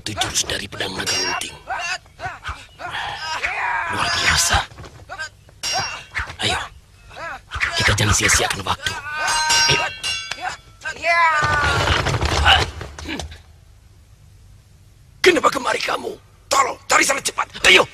itu jurus dari pedang naga lunting. Luar biasa. Ayo, kita jangan sia-siakan waktu. Ayo. Kenapa kemari kamu? Tolong, cari sana cepat. Ayo.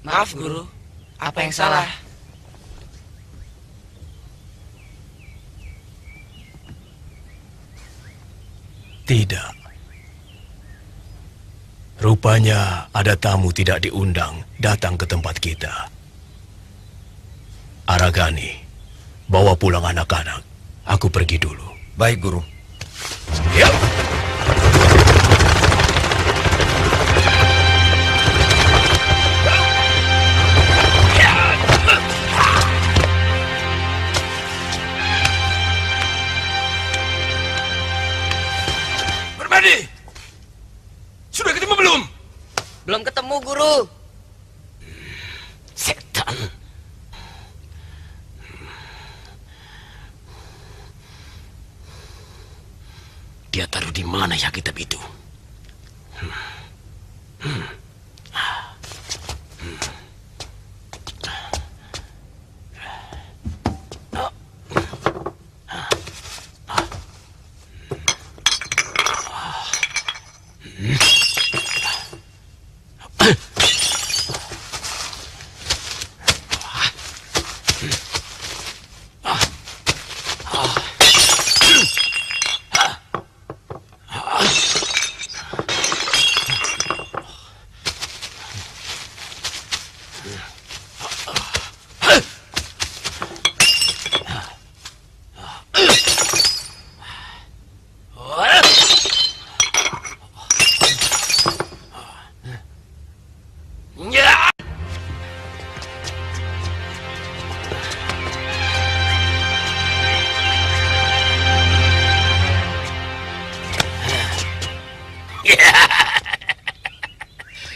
Maaf, Guru. Apa yang salah? Tidak. Rupanya ada tamu tidak diundang datang ke tempat kita. Aragani, bawa pulang anak-anak. Aku pergi dulu. Baik, Guru. Ya. Permadi! Sudah ketemu belum? Belum ketemu, Guru. Setan. Dia taruh di mana ya kitab itu?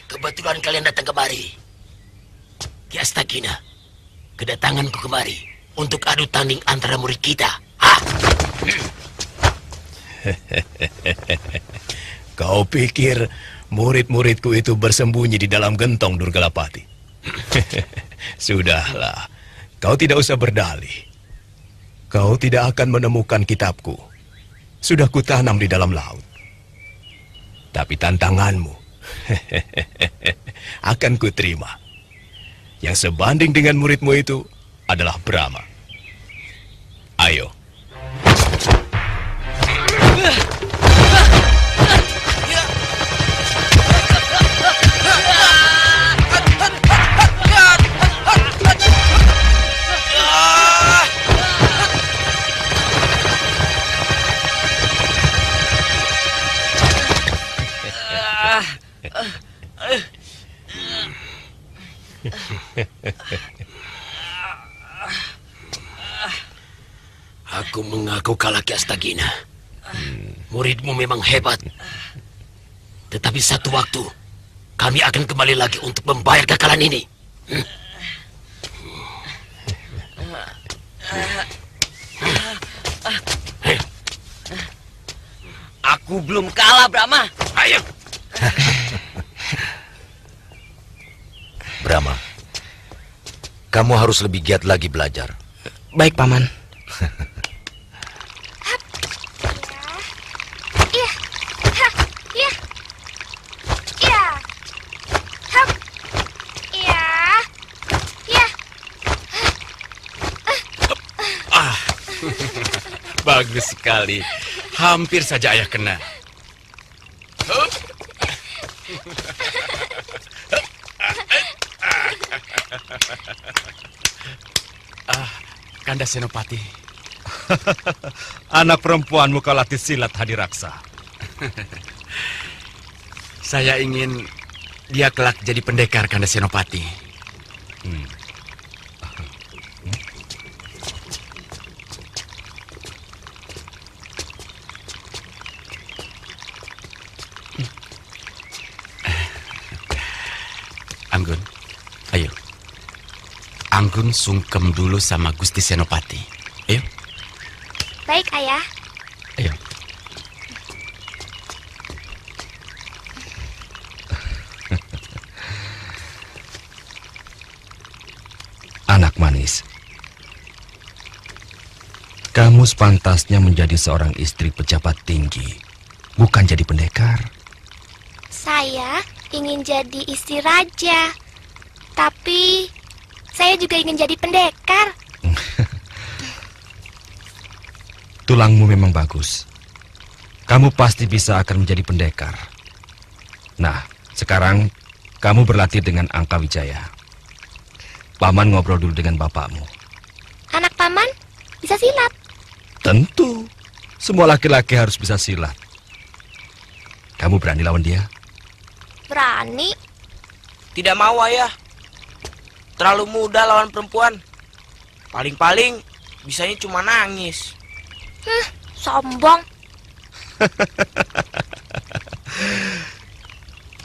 Kebetulan kalian datang kemari. Ki Astagina, kedatanganku kemari untuk adu tanding antara murid kita. Hah? Kau pikir murid-muridku itu bersembunyi di dalam gentong Durgalapati? Sudahlah, kau tidak usah berdalih. Kau tidak akan menemukan kitabku. Sudah kutanam di dalam laut. Tapi tantanganmu akan kuterima. Yang sebanding dengan muridmu itu adalah Brahma. Ayo. Aku mengaku kalah Ki Astagina. Muridmu memang hebat. Tetapi satu waktu, kami akan kembali lagi untuk membayar kekalahan ini. Aku belum kalah, Brahma. Ayo. Brahma, kamu harus lebih giat lagi belajar. Baik, Paman. Iya. Hap. Iya. Iya. Hap. Iya. Iya. Bagus sekali. Hampir saja ayah kena. Kanda Senopati. Anak perempuanmu kau latih silat Hadiraksa. Saya ingin dia kelak jadi pendekar, Kanda Senopati. Anggun, ayo. Anggun sungkem dulu sama Gusti Senopati. Ayo. Baik, Ayah. Ayo. Anak manis, kamu sepantasnya menjadi seorang istri pejabat tinggi, bukan jadi pendekar. Saya ingin jadi istri raja. Tapi saya juga ingin jadi pendekar. Tulangmu memang bagus. Kamu pasti bisa akan menjadi pendekar. Nah, sekarang kamu berlatih dengan Angka Wijaya. Paman ngobrol dulu dengan bapakmu. Anak paman bisa silat. Tentu, semua laki-laki harus bisa silat. Kamu berani lawan dia? Berani. Tidak mau, Ayah. Terlalu muda lawan perempuan. Paling-paling bisanya cuma nangis. Sombong.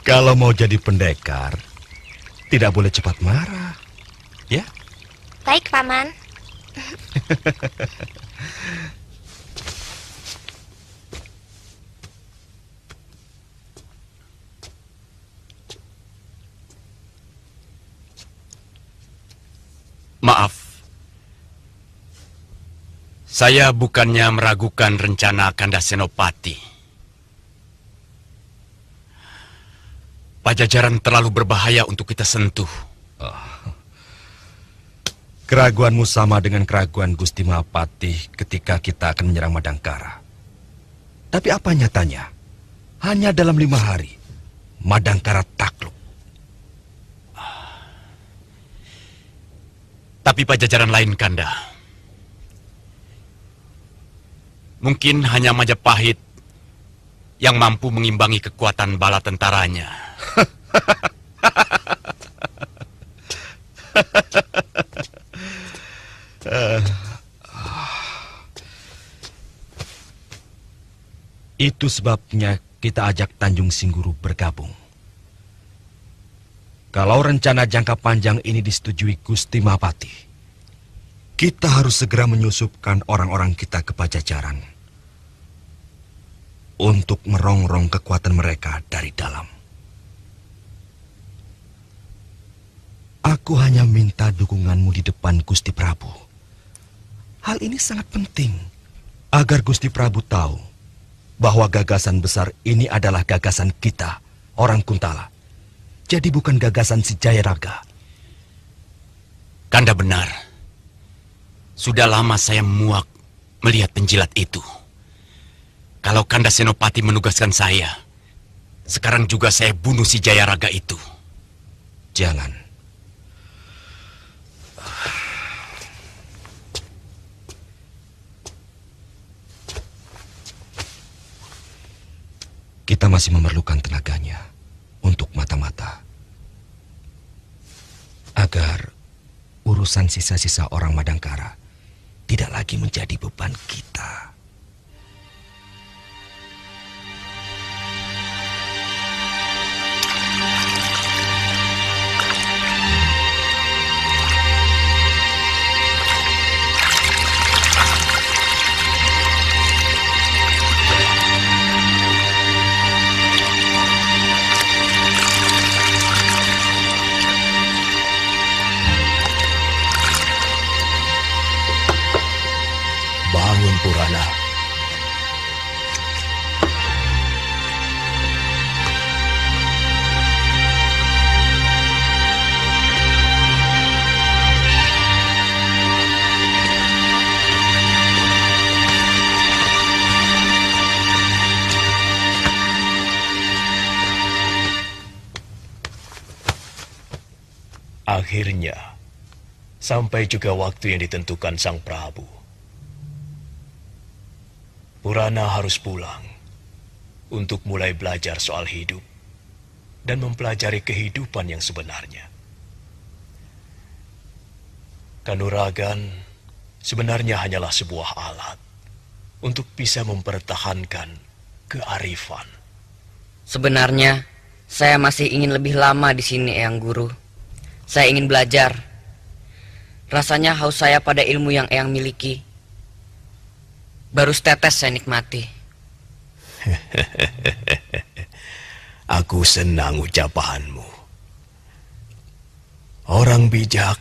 Kalau mau jadi pendekar, tidak boleh cepat marah. Ya? Baik, paman. Maaf. Saya bukannya meragukan rencana Kanda Senopati. Pajajaran terlalu berbahaya untuk kita sentuh. Keraguanmu sama dengan keraguan Gusti Mahapati ketika kita akan menyerang Madangkara. Tapi apa nyatanya? Hanya dalam 5 hari, Madangkara takluk. Tapi Pajajaran lain, Kanda. Mungkin hanya Majapahit yang mampu mengimbangi kekuatan bala tentaranya. Itu sebabnya kita ajak Tanjung Singguru bergabung. Kalau rencana jangka panjang ini disetujui Gusti Mahapati, kita harus segera menyusupkan orang-orang kita ke Pajajaran untuk merongrong kekuatan mereka dari dalam. Aku hanya minta dukunganmu di depan Gusti Prabu. Hal ini sangat penting agar Gusti Prabu tahu bahwa gagasan besar ini adalah gagasan kita, orang Kuntala. Jadi bukan gagasan si Jayaraga. Kanda benar. Sudah lama saya muak melihat penjilat itu. Kalau Kanda Senopati menugaskan saya, sekarang juga saya bunuh si Jayaraga itu. Jangan. Kita masih memerlukan tenaganya. untuk mata-mata. Agar urusan sisa-sisa orang Madangkara tidak lagi menjadi beban kita. Bangun, Purana. Akhirnya, sampai juga waktu yang ditentukan Sang Prabu. Purana harus pulang untuk mulai belajar soal hidup dan mempelajari kehidupan yang sebenarnya. Kanuragan sebenarnya hanyalah sebuah alat untuk bisa mempertahankan kearifan. Sebenarnya, saya masih ingin lebih lama di sini, Eyang Guru. Saya ingin belajar. Rasanya haus saya pada ilmu yang Eyang miliki. Baru setetes saya nikmati. Aku senang ucapanmu. Orang bijak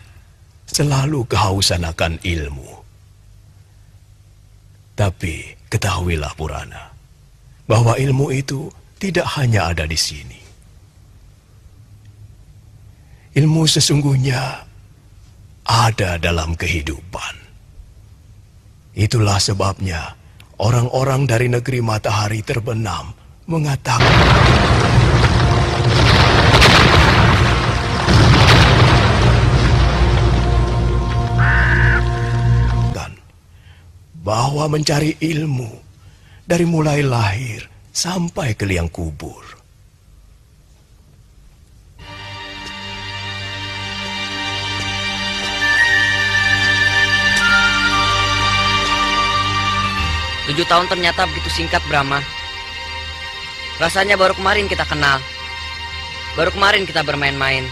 selalu kehausan akan ilmu. Tapi ketahuilah Purana, bahwa ilmu itu tidak hanya ada di sini. Ilmu sesungguhnya ada dalam kehidupan. Itulah sebabnya orang-orang dari negeri matahari terbenam mengatakan bahwa mencari ilmu dari mulai lahir sampai ke liang kubur. Tujuh tahun ternyata begitu singkat, Brahma. Rasanya baru kemarin kita kenal. Baru kemarin kita bermain-main.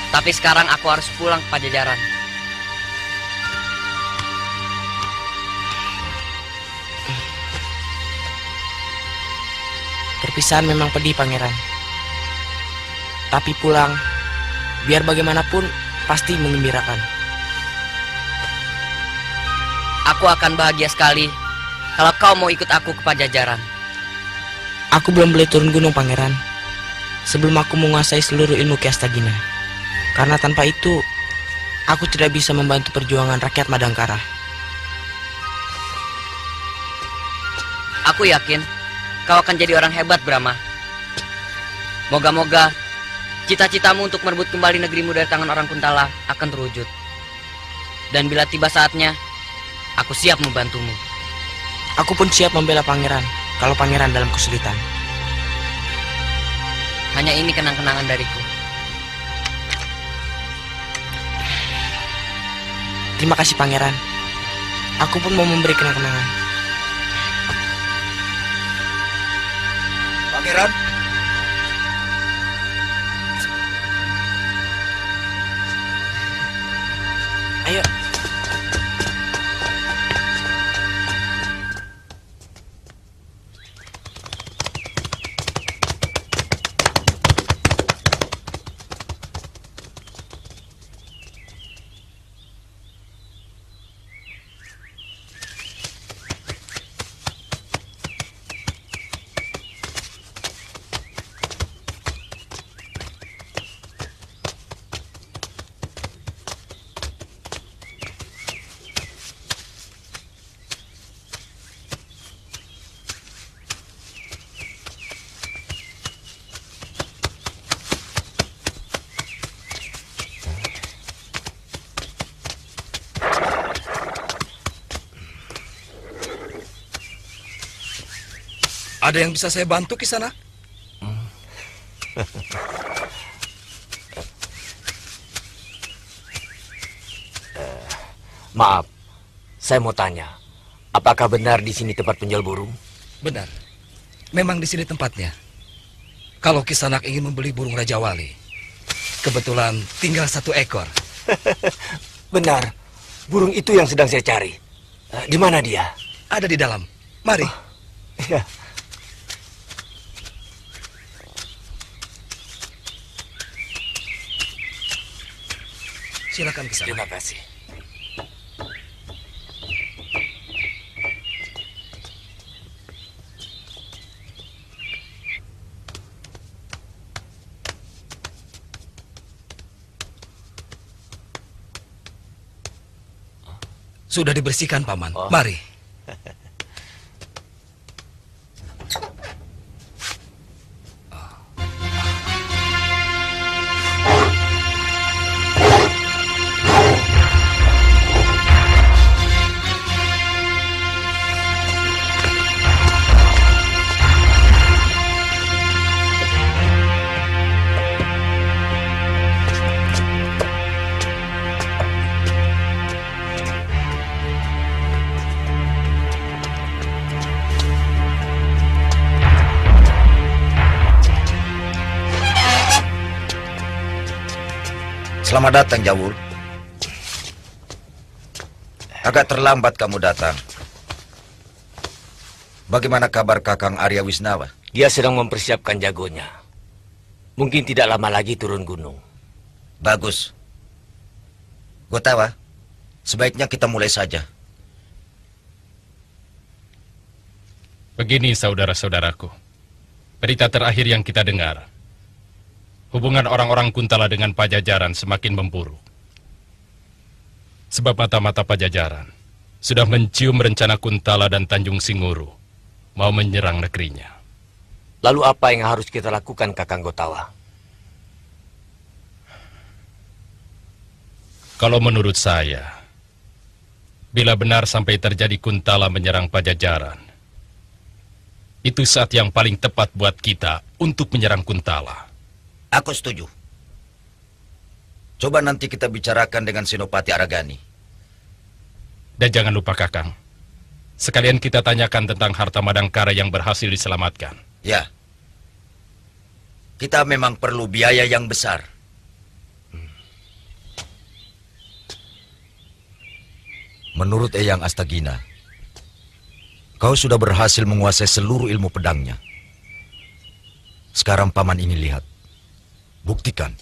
Tapi sekarang aku harus pulang ke Pajajaran. Perpisahan memang pedih, Pangeran. Tapi pulang, biar bagaimanapun pasti mengembirakan. Aku akan bahagia sekali kalau kau mau ikut aku ke Pajajaran. Aku belum boleh turun gunung, Pangeran, sebelum aku menguasai seluruh ilmu Ki Astagina. Karena tanpa itu, aku tidak bisa membantu perjuangan rakyat Madangkara. Aku yakin kau akan jadi orang hebat, Brahma. Moga-moga cita-citamu untuk merebut kembali negerimu dari tangan orang Kuntala akan terwujud. Dan bila tiba saatnya, aku siap membantumu. Aku pun siap membela Pangeran kalau Pangeran dalam kesulitan. Hanya ini kenang-kenangan dariku. Terima kasih, Pangeran. Aku pun mau memberi kenang-kenangan. Pangeran, ayo. ada yang bisa saya bantu, Kisanak? Maaf, saya mau tanya, apakah benar di sini tempat penjual burung? Benar. Memang di sini tempatnya. Kalau Kisanak ingin membeli burung Raja Wali, kebetulan tinggal 1 ekor. Benar, burung itu yang sedang saya cari. Di mana dia? Ada di dalam. Mari. Ya. Silakan Kisanak. Terima kasih. Sudah dibersihkan, Paman. Mari. Selamat datang, Jawul. Agak terlambat kamu datang. Bagaimana kabar Kakang Arya Wisnawa? Dia sedang mempersiapkan jagonya. Mungkin tidak lama lagi turun gunung. Bagus. Gotawa, sebaiknya kita mulai saja. Begini saudara-saudaraku, berita terakhir yang kita dengar. Hubungan orang-orang Kuntala dengan Pajajaran semakin memburuk. Sebab mata-mata Pajajaran sudah mencium rencana Kuntala dan Tanjung Singuru mau menyerang negerinya. Lalu apa yang harus kita lakukan, Kakang Gotawa? Kalau menurut saya, bila benar sampai terjadi Kuntala menyerang Pajajaran, itu saat yang paling tepat buat kita untuk menyerang Kuntala. Aku setuju. Coba nanti kita bicarakan dengan Senopati Aragani. Dan jangan lupa Kakang, sekalian kita tanyakan tentang harta Madangkara yang berhasil diselamatkan. Ya. Kita memang perlu biaya yang besar. Menurut Eyang Astagina, kau sudah berhasil menguasai seluruh ilmu pedangnya. Sekarang Paman ingin lihat. Buktikan.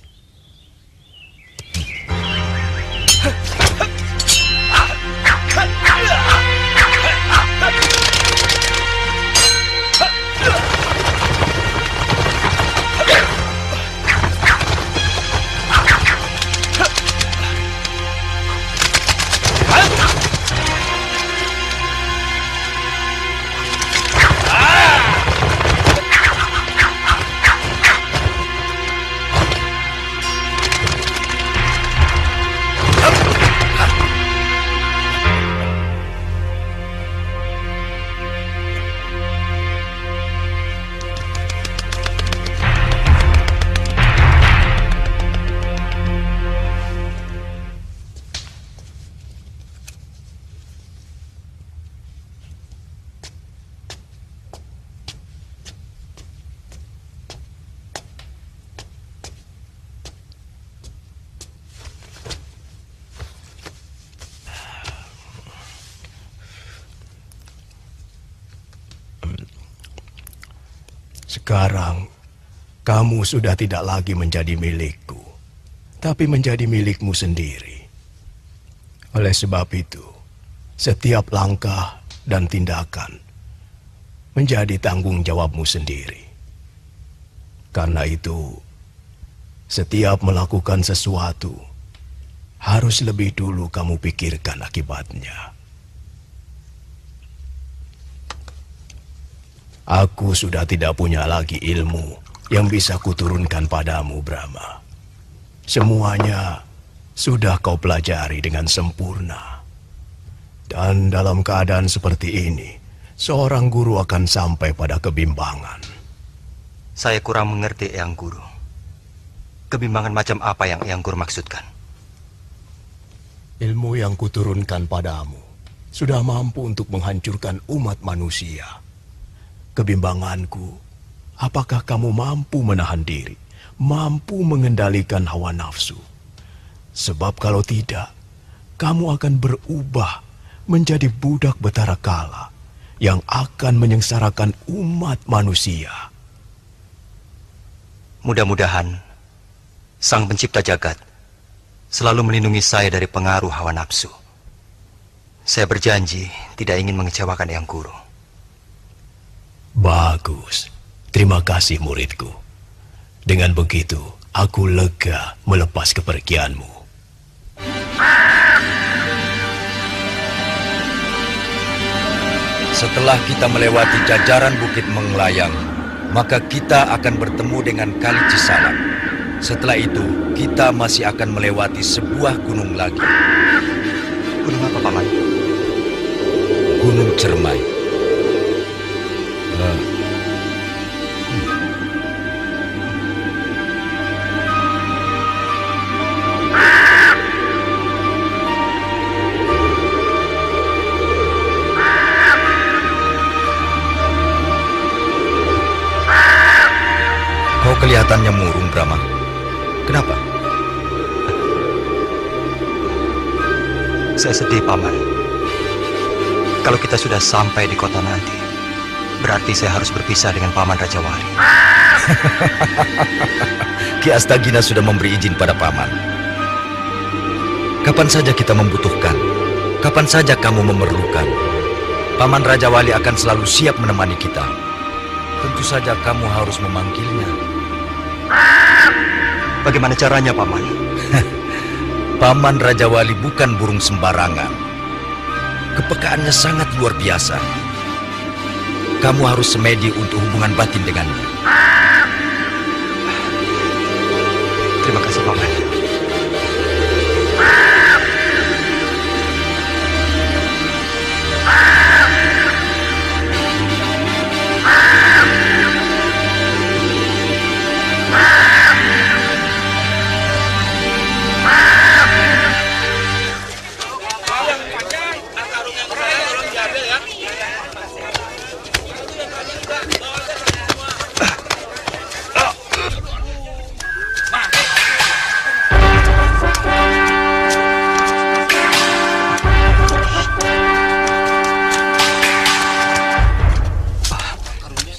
Sekarang, kamu sudah tidak lagi menjadi milikku, tapi menjadi milikmu sendiri. Oleh sebab itu, setiap langkah dan tindakan menjadi tanggung jawabmu sendiri. Karena itu, setiap melakukan sesuatu, harus lebih dulu kamu pikirkan akibatnya. Aku sudah tidak punya lagi ilmu yang bisa kuturunkan padamu, Brahma. Semuanya sudah kau pelajari dengan sempurna. Dan dalam keadaan seperti ini, seorang guru akan sampai pada kebimbangan. Saya kurang mengerti Eyang Guru. Kebimbangan macam apa yang Eyang Guru maksudkan? Ilmu yang kuturunkan padamu sudah mampu untuk menghancurkan umat manusia. Kebimbanganku, apakah kamu mampu menahan diri, mampu mengendalikan hawa nafsu? Sebab kalau tidak, kamu akan berubah menjadi budak betara kala yang akan menyengsarakan umat manusia. Mudah-mudahan Sang Pencipta Jagat selalu melindungi saya dari pengaruh hawa nafsu. Saya berjanji tidak ingin mengecewakan Eyang Guru. Bagus. Terima kasih muridku. Dengan begitu, aku lega melepas kepergianmu. Setelah kita melewati jajaran Bukit Menglayang, maka kita akan bertemu dengan Kali Cisalang. Setelah itu, kita masih akan melewati sebuah gunung lagi. Gunung apa, Paman? Gunung Cermai. Kau kelihatannya murung, Brahma. Kenapa? Saya sedih, Paman. Kalau kita sudah sampai di kota nanti, berarti saya harus berpisah dengan Paman Rajawali. Ki Astagina sudah memberi izin pada Paman. Kapan saja kita membutuhkan, kapan saja kamu memerlukan, Paman Rajawali akan selalu siap menemani kita. Tentu saja kamu harus memanggilnya. Bagaimana caranya, Paman? Paman Rajawali bukan burung sembarangan. Kepekaannya sangat luar biasa. Kamu harus semedi untuk hubungan batin dengannya. Terima kasih, Paman.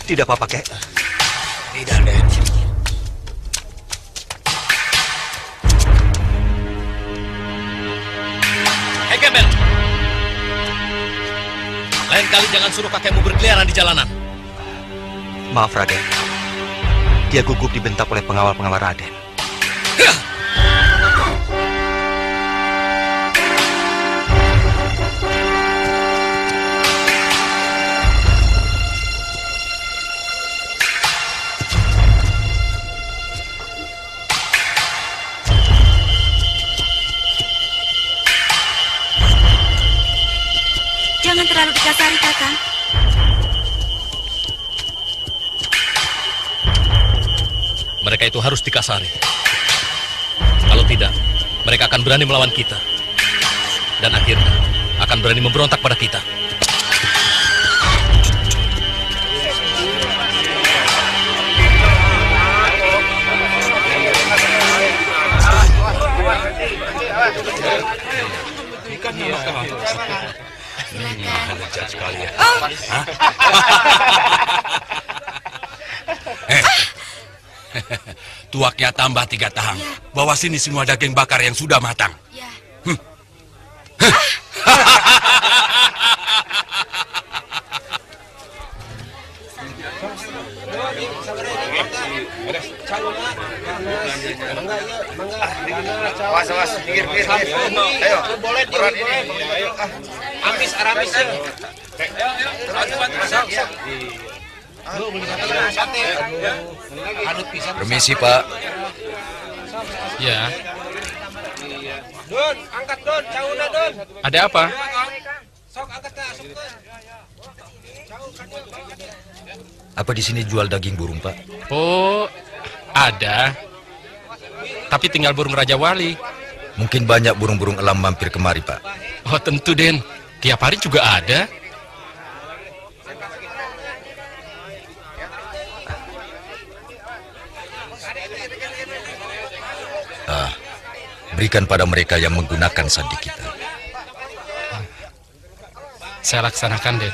Tidak apa-apa, Kek. Tidak, Den. Hei, Gembel. Lain kali jangan suruh kakekmu berkeliaran di jalanan. Maaf, Raden. Dia gugup dibentak oleh pengawal-pengawal Raden. Jangan terlalu dikasari, Kakang. Mereka itu harus dikasari. Kalau tidak, mereka akan berani melawan kita. Dan akhirnya akan berani memberontak pada kita. Tuaknya tambah 3 tahang. Bawa sini semua daging bakar yang sudah matang. Ya. Awas, pinggir. Ayo, boleh. Ayo, amis. Permisi, Pak. Ya, Don, angkat Don, cauna Don. ada apa? Sok angkat sok. Apa di sini jual daging burung, Pak? Oh, ada. Tapi tinggal burung Raja Wali. Mungkin banyak burung-burung elam mampir kemari, Pak. Oh, tentu, Den. Tiap hari juga ada. Berikan pada mereka yang menggunakan sandi kita. Saya laksanakan, Den.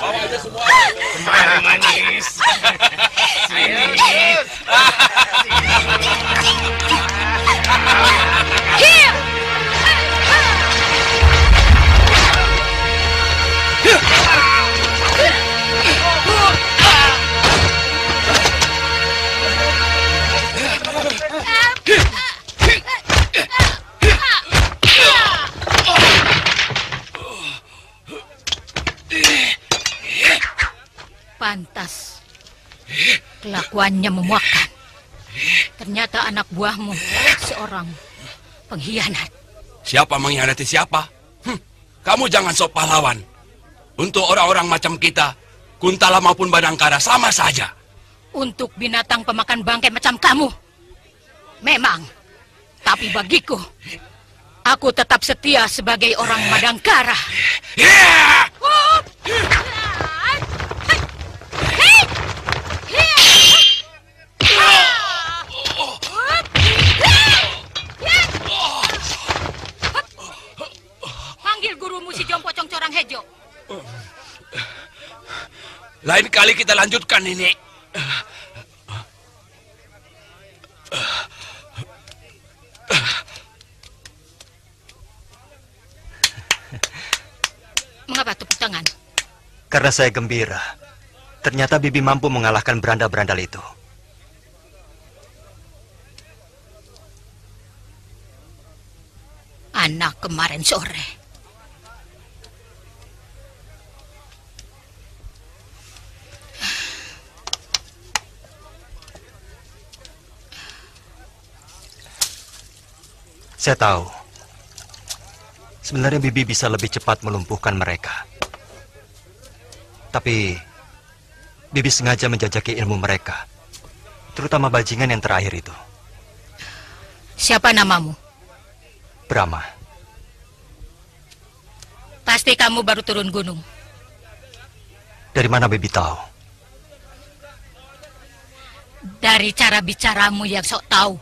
Bawa aja semua. Kemari manis. Sini. Pantas. Kelakuannya memuakkan. Ternyata anak buahmu seorang pengkhianat. Siapa mengkhianati siapa? Kamu jangan sok pahlawan. Untuk orang-orang macam kita, Kuntala maupun Badangkara sama saja. Untuk binatang pemakan bangkai macam kamu, memang. Tapi bagiku, aku tetap setia sebagai orang Madangkara. Panggil gurumu si Jompo Congcorang Hejo. Lain kali kita lanjutkan ini. Mengapa tepuk tangan? Karena saya gembira. Ternyata Bibi mampu mengalahkan berandal-berandal itu. Anak kemarin sore. Saya tahu. Sebenarnya Bibi bisa lebih cepat melumpuhkan mereka. Tapi Bibi sengaja menjajaki ilmu mereka. Terutama bajingan yang terakhir itu. Siapa namamu? Brahma. Pasti kamu baru turun gunung. Dari mana Bibi tahu? Dari cara bicaramu yang sok tahu.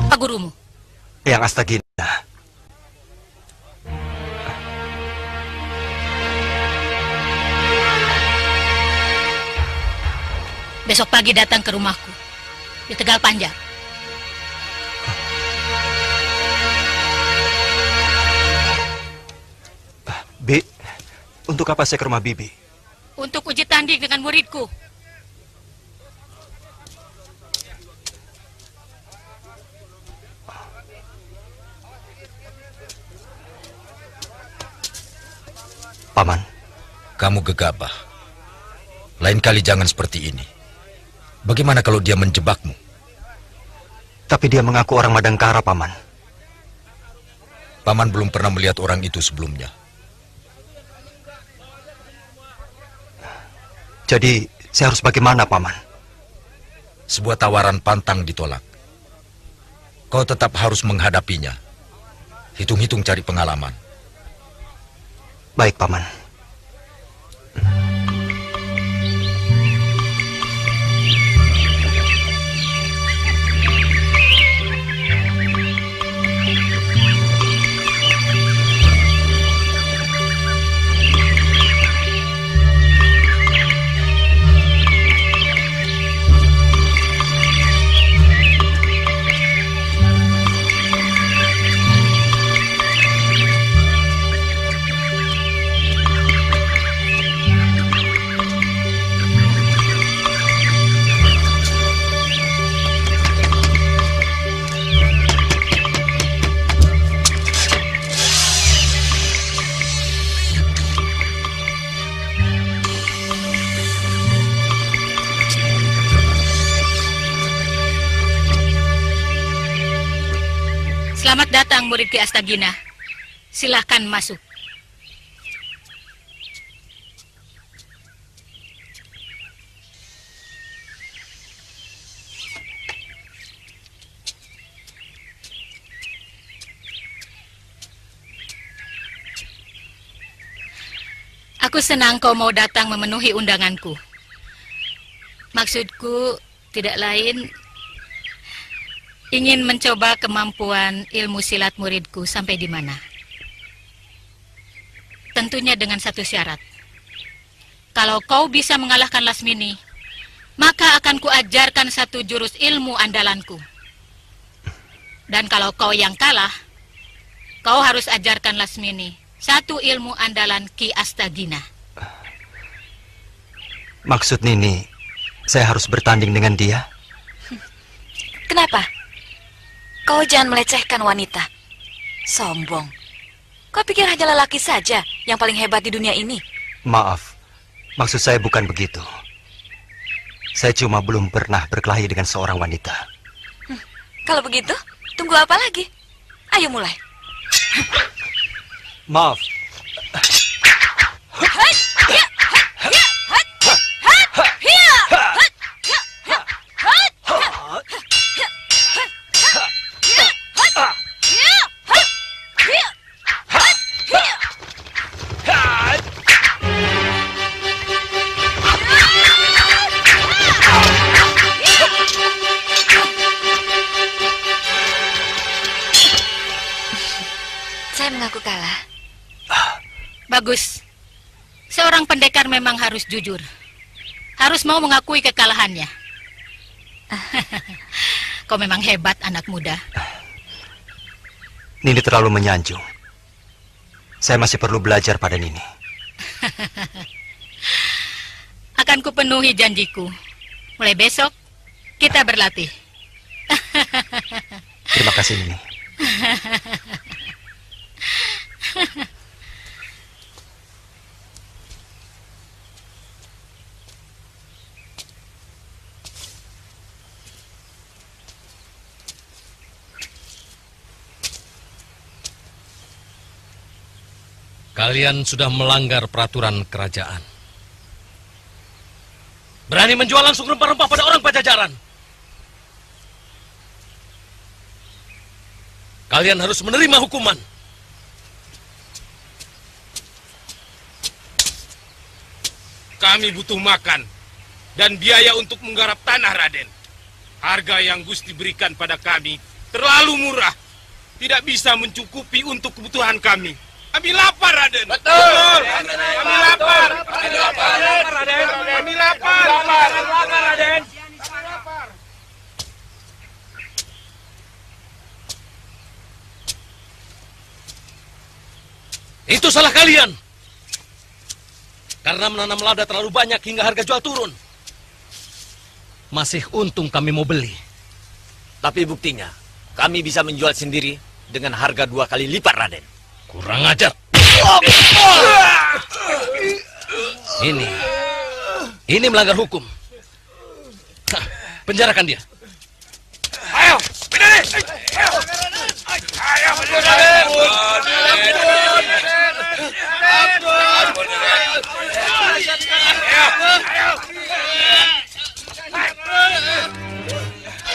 Apa gurumu? Yang Astagina. Besok pagi datang ke rumahku di Tegal Panjang. Bi, untuk apa saya ke rumah Bibi? Untuk uji tanding dengan muridku. Paman. Kamu gegabah. Lain kali jangan seperti ini. Bagaimana kalau dia menjebakmu? Tapi dia mengaku orang Madangkara, Paman. Paman belum pernah melihat orang itu sebelumnya. Jadi, saya harus bagaimana, Paman? Sebuah tawaran pantang ditolak. Kau tetap harus menghadapinya. Hitung-hitung cari pengalaman. Baik, Paman. murid Ki Astagina. Silahkan masuk. Aku senang kau mau datang memenuhi undanganku. Maksudku tidak lain ingin mencoba kemampuan ilmu silat muridku sampai di mana. Tentunya dengan satu syarat. Kalau kau bisa mengalahkan Lasmini, maka akan kuajarkan satu jurus ilmu andalanku. Dan kalau kau yang kalah, kau harus ajarkan Lasmini satu ilmu andalan Ki Astagina. Maksud Nini, saya harus bertanding dengan dia? Kenapa? Kau jangan melecehkan wanita. Sombong. Kau pikir hanya lelaki saja yang paling hebat di dunia ini? Maaf, maksud saya bukan begitu. Saya cuma belum pernah berkelahi dengan seorang wanita. Kalau begitu, tunggu apa lagi? Ayo mulai. Maaf. Saya mengaku kalah. Bagus. Seorang pendekar memang harus jujur. Harus mau mengakui kekalahannya. Kau memang hebat, anak muda. Nini terlalu menyanjung. Saya masih perlu belajar pada Nini. Akan kupenuhi janjiku. Mulai besok, kita berlatih. Terima kasih, Nini. Kalian sudah melanggar peraturan kerajaan. Berani menjual langsung rempah-rempah pada orang Pajajaran. Kalian harus menerima hukuman. Kami butuh makan dan biaya untuk menggarap tanah, Raden. Harga yang Gusti berikan pada kami terlalu murah. Tidak bisa mencukupi untuk kebutuhan kami. Kami lapar, Raden. Betul. Kami lapar. Kami lapar, Raden. Kami lapar. Raden. Itu salah kalian. Karena menanam lada terlalu banyak hingga harga jual turun. Masih untung kami mau beli. Tapi buktinya, kami bisa menjual sendiri dengan harga 2 kali lipat, Raden. Kurang ajar. Ini melanggar hukum. Penjarakan dia. Ayo, berdiri. Ayo,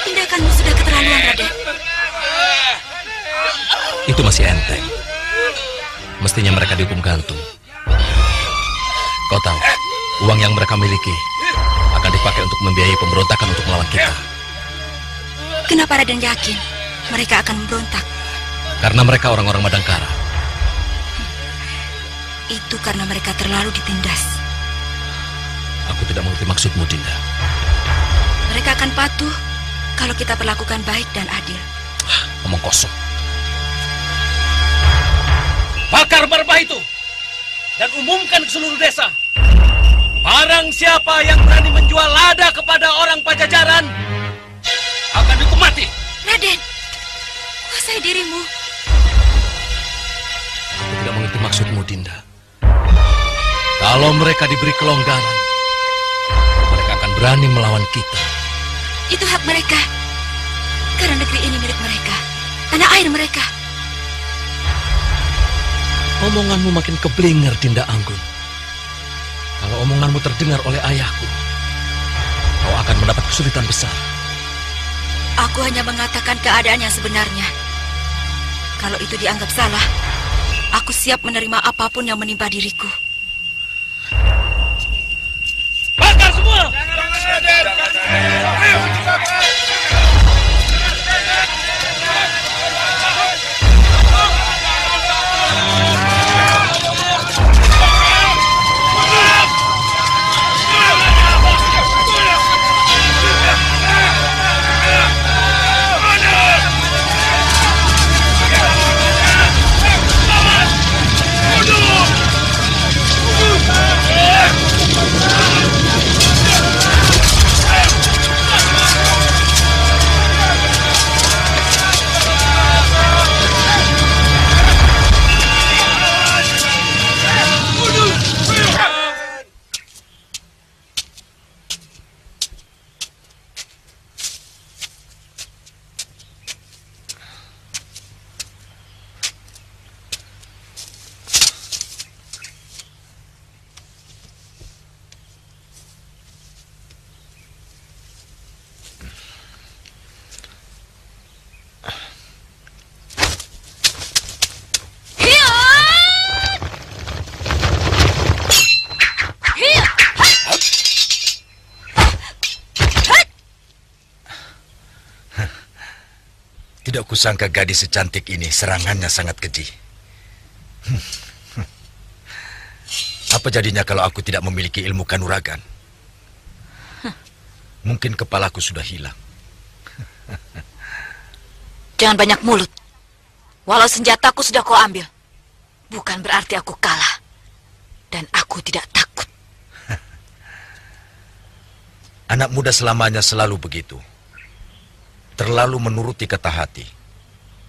Tindakanmu sudah keterlaluan, Raden. Itu masih enteng. Mestinya mereka dihukum gantung. Kau tahu, uang yang mereka miliki akan dipakai untuk membiayai pemberontakan untuk melawan kita. Kenapa Raden yakin mereka akan memberontak? Karena mereka orang-orang Madangkara. Itu karena mereka terlalu ditindas. Aku tidak mengerti maksudmu, Dinda. Mereka akan patuh kalau kita perlakukan baik dan adil. Ngomong kosong. Bakar barbah itu dan umumkan ke seluruh desa. Barang siapa yang berani menjual lada kepada orang Pajajaran akan dihukum mati. Raden, kuasai dirimu. Aku tidak mengerti maksudmu, Dinda. Kalau mereka diberi kelonggaran, mereka akan berani melawan kita. Itu hak mereka. Karena negeri ini milik mereka. Tanah air mereka. Omonganmu makin keblinger, Dinda Anggun. Kalau omonganmu terdengar oleh ayahku, kau akan mendapat kesulitan besar. Aku hanya mengatakan keadaan yang sebenarnya. Kalau itu dianggap salah, aku siap menerima apapun yang menimpa diriku. Bakar semua! Tidak kusangka gadis secantik ini serangannya sangat keji. Apa jadinya kalau aku tidak memiliki ilmu kanuragan? Mungkin kepalaku sudah hilang. Jangan banyak mulut. Walau senjataku sudah kau ambil, bukan berarti aku kalah. Dan aku tidak takut. Anak muda selamanya selalu begitu. Terlalu menuruti kata hati.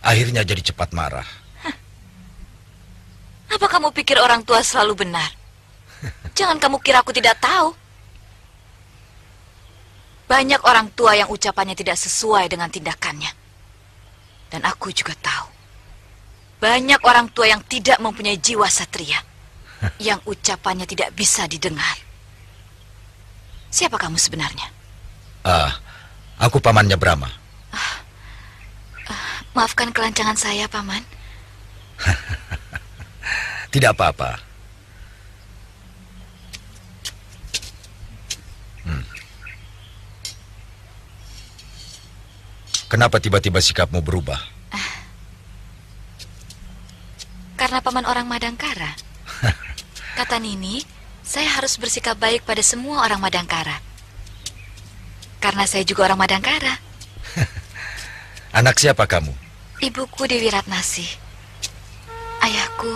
Akhirnya jadi cepat marah. Apa kamu pikir orang tua selalu benar? Jangan kamu kira aku tidak tahu. Banyak orang tua yang ucapannya tidak sesuai dengan tindakannya. Dan aku juga tahu. Banyak orang tua yang tidak mempunyai jiwa satria. Yang ucapannya tidak bisa didengar. Siapa kamu sebenarnya? Aku pamannya Brahma. Maafkan kelancangan saya, Paman. Tidak apa-apa. Kenapa tiba-tiba sikapmu berubah? Karena Paman orang Madangkara. Kata Nini, saya harus bersikap baik pada semua orang Madangkara. Karena saya juga orang Madangkara. Anak siapa kamu? Ibuku Dewi Ratnasih. Ayahku,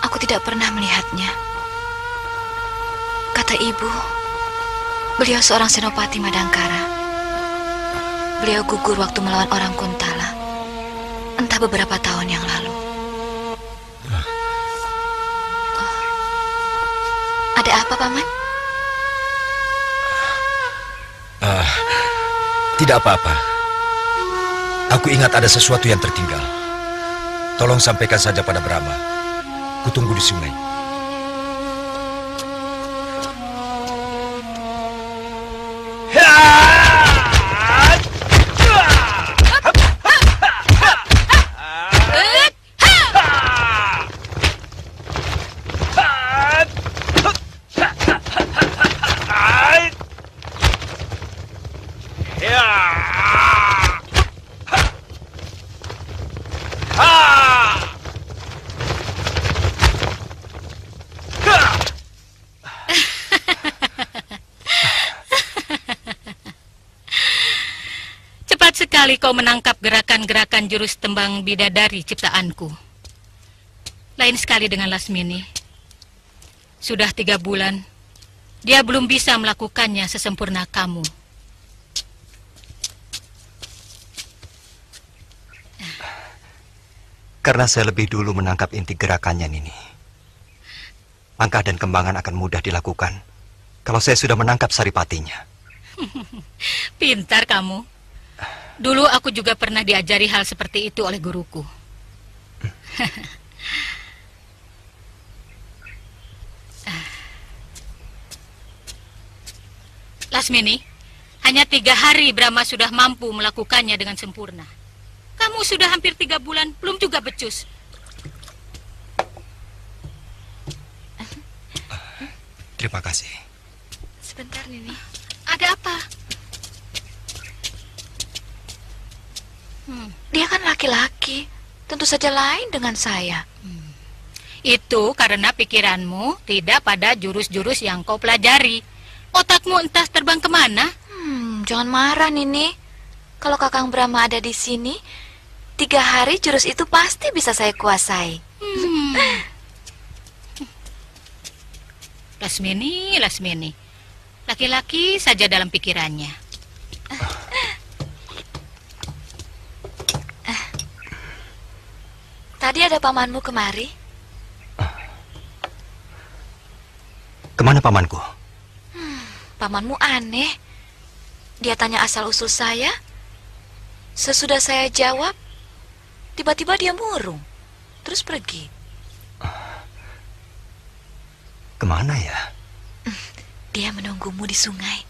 aku tidak pernah melihatnya. Kata ibu, beliau seorang senopati Madangkara. Beliau gugur waktu melawan orang Kuntala. Entah beberapa tahun yang lalu. Ada apa, Paman? Tidak apa-apa. Aku ingat ada sesuatu yang tertinggal. Tolong sampaikan saja pada Brahma. Kutunggu di sungai. Sekali kau menangkap gerakan-gerakan jurus tembang bidadari ciptaanku. Lain sekali dengan Lasmini. Sudah 3 bulan, dia belum bisa melakukannya sesempurna kamu. Karena saya lebih dulu menangkap inti gerakannya, Nini. Langkah dan kembangan akan mudah dilakukan kalau saya sudah menangkap saripatinya. Pintar kamu. Dulu aku juga pernah diajari hal seperti itu oleh guruku. Lasmini, hanya 3 hari Brahma sudah mampu melakukannya dengan sempurna. Kamu sudah hampir 3 bulan, belum juga becus. Terima kasih. Sebentar, Nini. Ada apa? Dia kan laki-laki. Tentu saja lain dengan saya. Itu karena pikiranmu tidak pada jurus-jurus yang kau pelajari. Otakmu entah terbang kemana. Jangan marah, Nini. Kalau Kakang Brahma ada di sini, 3 hari jurus itu pasti bisa saya kuasai. Lasmini, laki-laki saja dalam pikirannya. Tadi ada pamanmu kemari. Kemana pamanku? Pamanmu aneh. Dia tanya asal-usul saya. Sesudah saya jawab, tiba-tiba dia murung, terus pergi. Kemana ya? Dia menunggumu di sungai.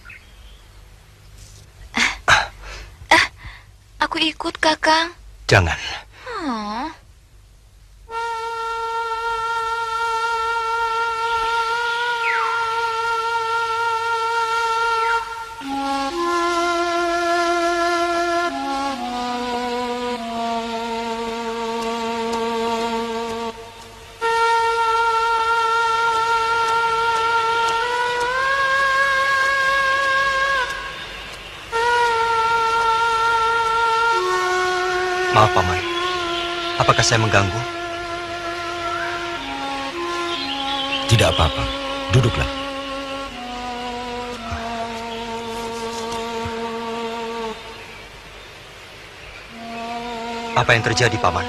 Aku ikut, Kakang. Jangan. Maaf, Paman. Apakah saya mengganggu? Tidak apa-apa. Duduklah. Apa yang terjadi, Paman?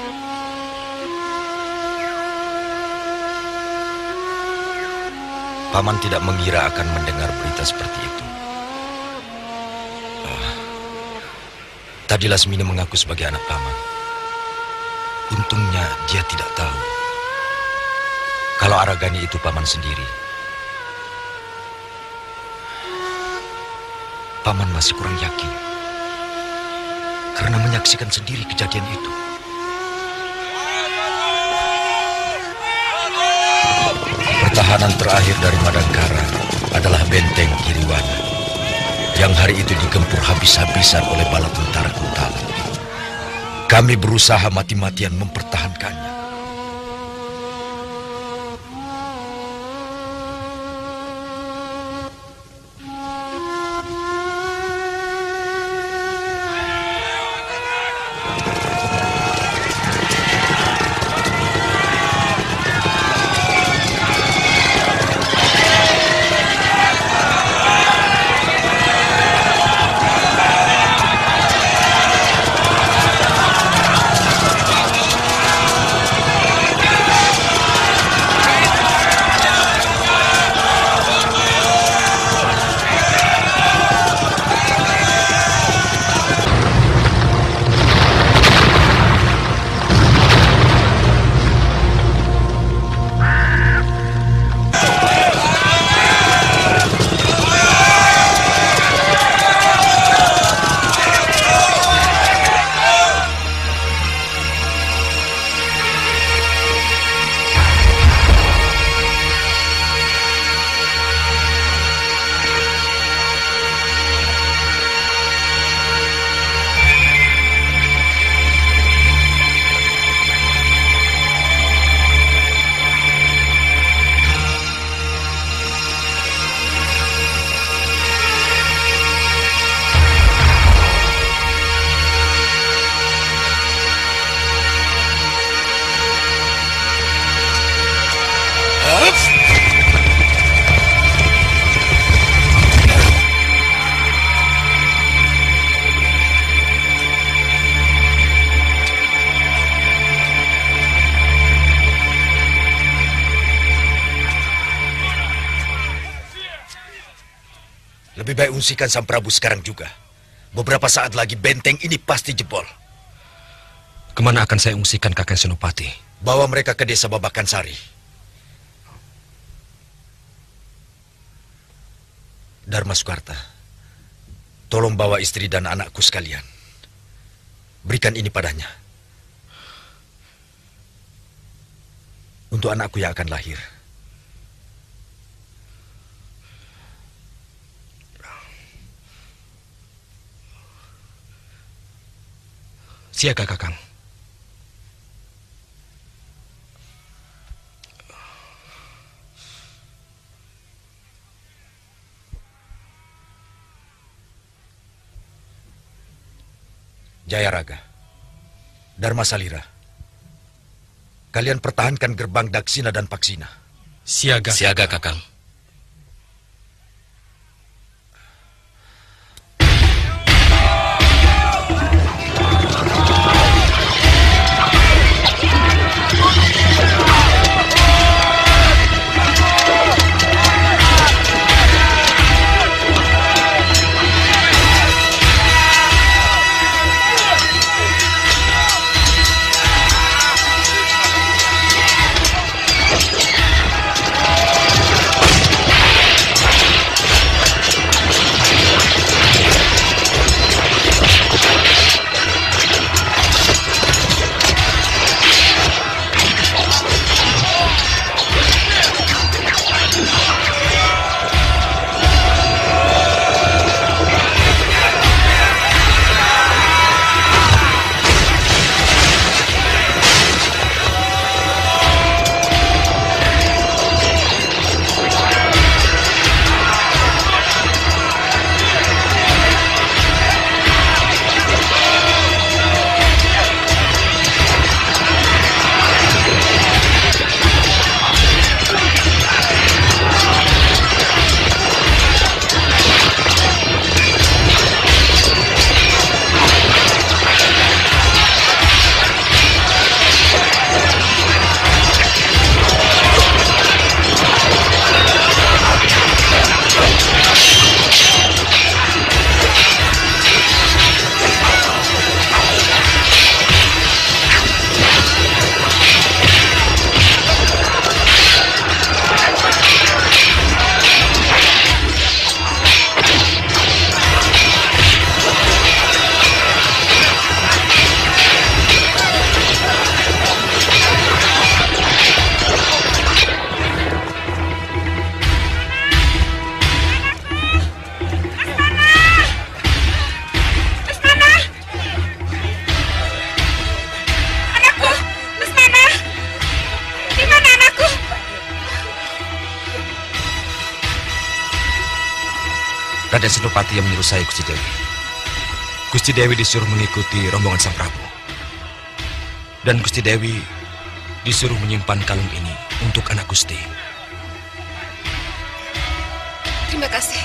Paman tidak mengira akan mendengar berita seperti itu. Tadi Lasmini mengaku sebagai anak paman. Untungnya dia tidak tahu kalau Aragani itu paman sendiri. Paman masih kurang yakin karena menyaksikan sendiri kejadian itu. Pertahanan terakhir dari Madangkara adalah benteng Giriwana yang hari itu digempur habis-habisan oleh bala tentara Kuntala. Kami berusaha mati-matian mempertahankannya. Lebih baik ungsikan Sang Prabu sekarang juga. Beberapa saat lagi benteng ini pasti jebol. Kemana akan saya ungsikan Kakang Senopati? Bawa mereka ke desa Babakan Sari. Dharma Sukarta, Tolong bawa istri dan anakku sekalian. Berikan ini padanya. Untuk anakku yang akan lahir. Siaga, Kakang. Jayaraga, Dharma Salira, kalian pertahankan gerbang Daksina dan Paksina. Siaga. Siaga, Kakang. Raden Senopati yang menyuruh saya, Gusti Dewi. Gusti Dewi disuruh mengikuti rombongan Sang Prabu. Dan Gusti Dewi disuruh menyimpan kalung ini untuk anak Gusti. Terima kasih.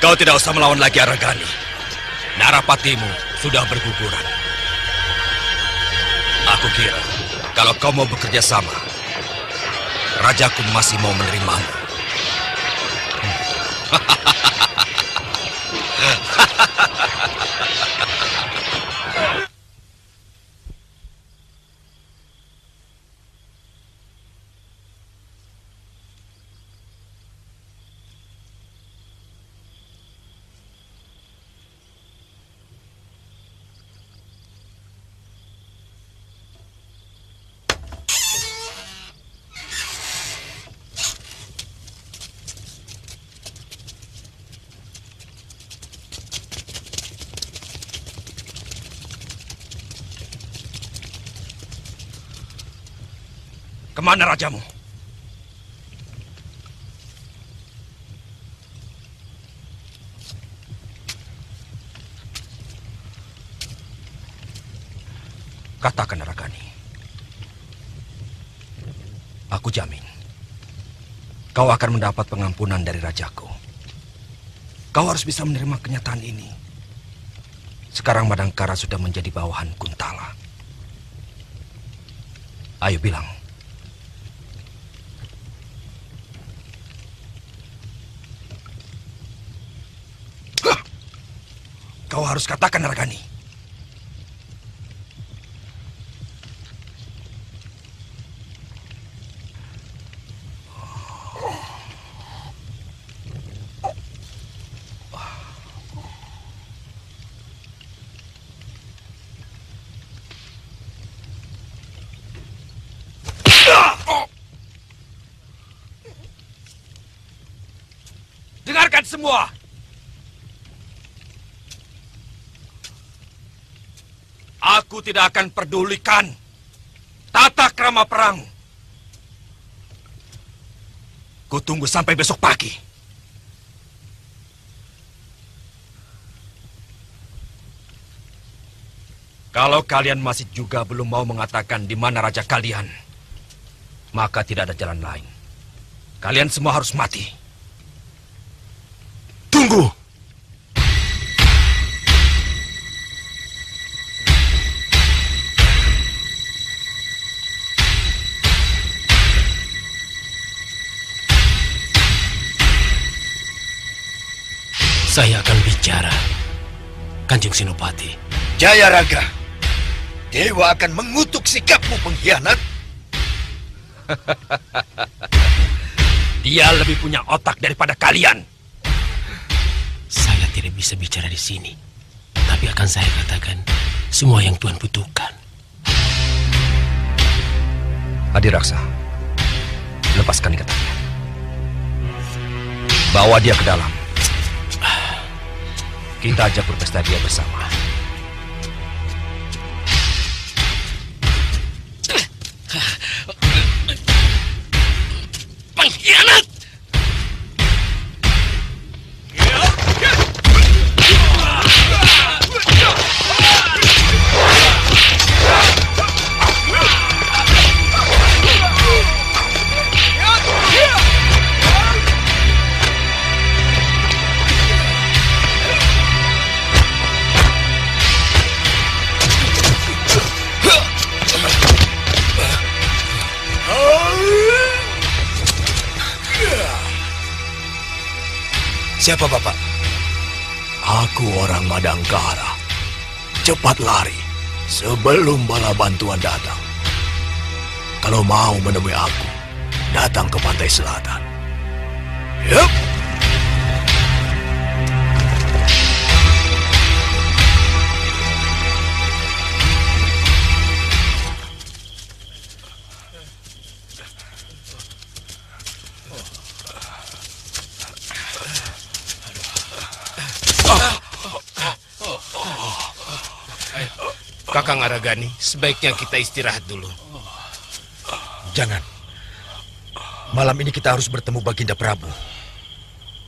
Kau tidak usah melawan lagi Aragani. Narapatimu sudah berguguran. Aku kira kalau kau mau bekerja sama, Rajaku masih mau menerimamu. Kemana rajamu? Katakan Aragani. Aku jamin kau akan mendapat pengampunan dari rajaku. Kau harus bisa menerima kenyataan ini. Sekarang Madangkara sudah menjadi bawahan Kuntala. Ayo bilang. Kau harus katakan, Aragani. Dengarkan semua. Aku tidak akan pedulikan tata krama perang. Kutunggu sampai besok pagi. Kalau kalian masih juga belum mau mengatakan di mana raja kalian, maka tidak ada jalan lain. Kalian semua harus mati. Tunggu! Saya akan bicara, Kanjeng Senopati. Jayaraga, Dewa akan mengutuk sikapmu pengkhianat. Dia lebih punya otak daripada kalian. Saya tidak bisa bicara di sini, tapi akan saya katakan semua yang Tuhan butuhkan. Adiraksa, lepaskan ikatannya. Bawa dia ke dalam. Kita ajak berpesta dia bersama. Pengkhianat! Siapa Bapak? Aku orang Madangkara. Cepat lari sebelum bala bantuan datang. Kalau mau menemui aku, datang ke pantai selatan. Yup. Kakang Aragani, sebaiknya kita istirahat dulu. Jangan. Malam ini kita harus bertemu Baginda Prabu.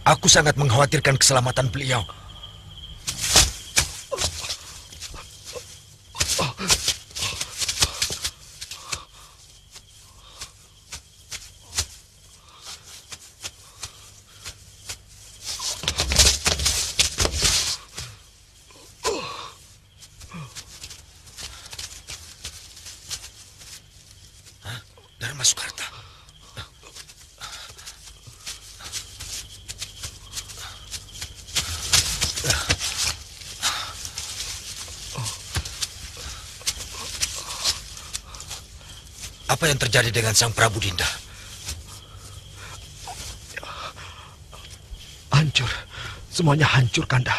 Aku sangat mengkhawatirkan keselamatan beliau. Mas Sukarta. Apa yang terjadi dengan Sang Prabu Dinda? Hancur. Semuanya hancur, Kanda.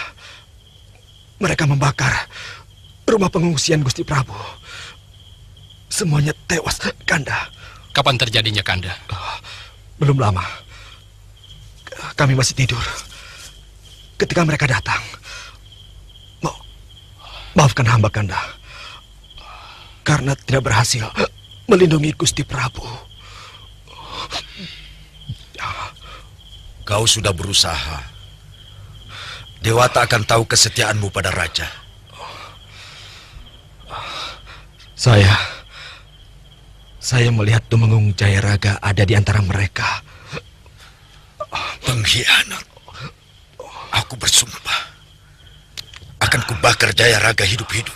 Mereka membakar rumah pengungsian Gusti Prabu. Semuanya tewas, Kanda. Kapan terjadinya, Kanda? Belum lama. Kami masih tidur ketika mereka datang. Maafkan hamba, Kanda. Karena tidak berhasil melindungi Gusti Prabu. Kau sudah berusaha. Dewata akan tahu kesetiaanmu pada raja. Saya melihat Tumenggung Jayaraga ada di antara mereka. Pengkhianat. Aku bersumpah akan kubakar Jayaraga hidup-hidup.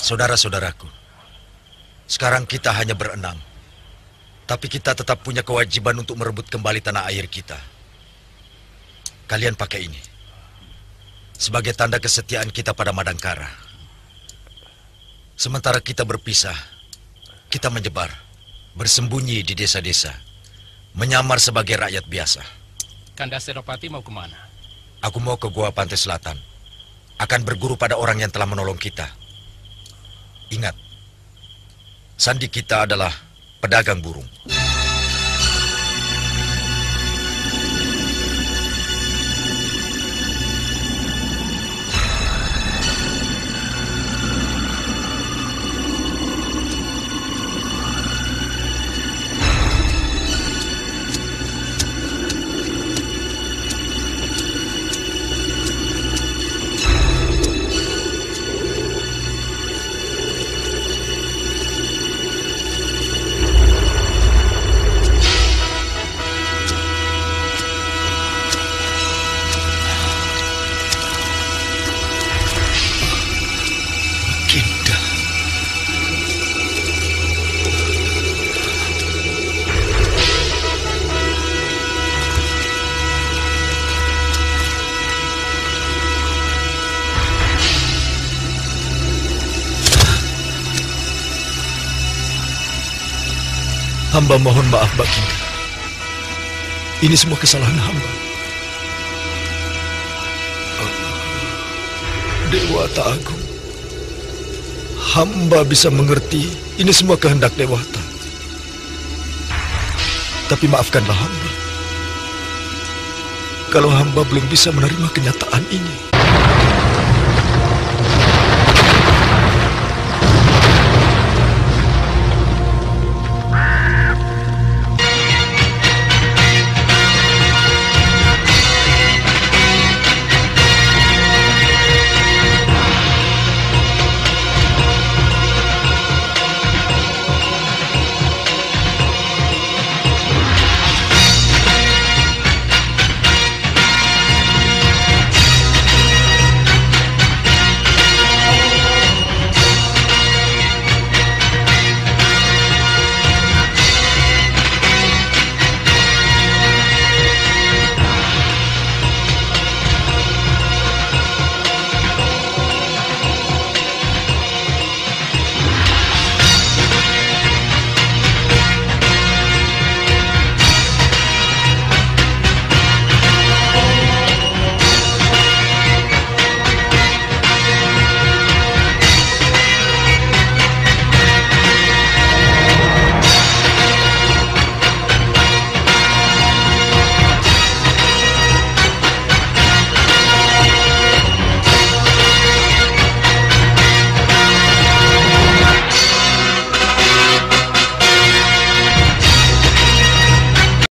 Saudara-saudaraku, sekarang kita hanya berenam, tapi kita tetap punya kewajiban untuk merebut kembali tanah air kita. Kalian pakai ini sebagai tanda kesetiaan kita pada Madangkara. Sementara kita berpisah, kita menyebar, bersembunyi di desa-desa, menyamar sebagai rakyat biasa. Kanda Senopati mau kemana? Aku mau ke Gua Pantai Selatan, akan berguru pada orang yang telah menolong kita. Ingat, sandi kita adalah pedagang burung. Hamba mohon maaf, Baginda. Ini semua kesalahan hamba. Dewata Agung, hamba bisa mengerti ini semua kehendak Dewata. Tapi maafkanlah hamba kalau hamba belum bisa menerima kenyataan ini.